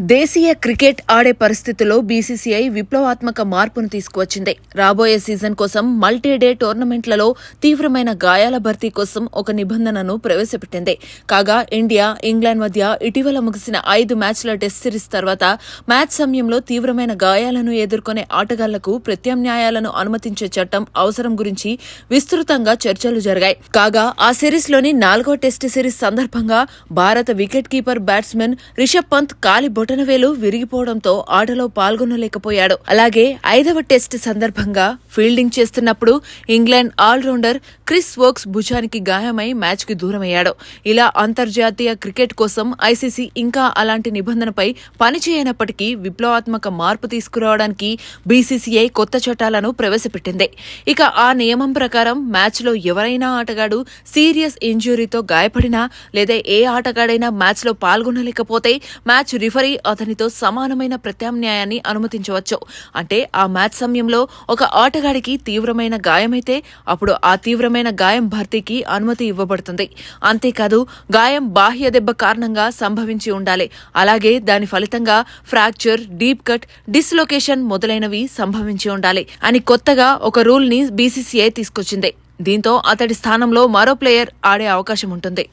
దేశీయ క్రికెట్ ఆడే పరిస్థితుల్లో బీసీసీఐ విప్లవాత్మక మార్పును తీసుకువచ్చింది. రాబోయే సీజన్ కోసం మల్టీ-డే టోర్నమెంట్లలో తీవ్రమైన గాయాల భర్తీ కోసం ఒక నిబంధనను ప్రవేశపెట్టింది. కాగా ఇండియా, ఇంగ్లాండ్ మధ్య ఇటీవల ముగిసిన 5 మ్యాచ్ల టెస్ట్ సిరీస్ తర్వాత మ్యాచ్ సమయంలో తీవ్రమైన గాయాలను ఎదుర్కొనే ఆటగాళ్లకు ప్రత్యామ్నాయాలను అనుమతించే చట్టం అవసరం గురించి విస్తృతంగా చర్చలు జరిగాయి. కాగా ఆ సిరీస్లోని 4వ టెస్ట్ సిరీస్ సందర్భంగా భారత wicket keeper batsmen Rishabh Pant కాలి బొటనవేలు విరిగిపోవడంతో ఆటలో పాల్గొనలేకపోయాడు. అలాగే 5వ టెస్ట్ సందర్భంగా ఫీల్డింగ్ చేస్తున్నప్పుడు ఇంగ్లాండ్ ఆల్రౌండర్ క్రిస్ వోక్స్ భుజానికి గాయమై మ్యాచ్ కి దూరమయ్యాడు. ఇలా అంతర్జాతీయ క్రికెట్ కోసం ఐసీసీ ఇంకా అలాంటి నిబంధనపై పనిచేయనప్పటికీ విప్లవాత్మక మార్పు తీసుకురావడానికి బీసీసీఐ కొత్త చట్టాలను ప్రవేశపెట్టింది. ఇక ఆ నియమం ప్రకారం మ్యాచ్లో ఎవరైనా ఆటగాడు సీరియస్ ఇంజ్యూరీతో గాయపడినా లేదా ఏ ఆటగాడైనా మ్యాచ్లో పాల్గొనలేకపోతే మ్యాచ్ రిఫరీ అతనితో సమానమైన ప్రత్యామ్నాయాన్ని అనుమతించవచ్చు. అంటే ఆ మ్యాచ్ సమయంలో ఒక ఆటగాడికి తీవ్రమైన గాయమైతే అప్పుడు ఆ తీవ్రమైన గాయం భర్తీకి అనుమతి ఇవ్వబడుతుంది. అంతేకాదు గాయం బాహ్య దెబ్బ కారణంగా సంభవించి ఉండాలి. అలాగే దాని ఫలితంగా ఫ్రాక్చర్, డీప్ కట్, డిస్లొకేషన్ మొదలైనవి సంభవించి ఉండాలి అని కొత్తగా ఒక రూల్ ని బీసీసీఐ తీసుకొచ్చింది. దీంతో అతడి స్థానంలో మరో ప్లేయర్ ఆడే అవకాశం ఉంటుంది.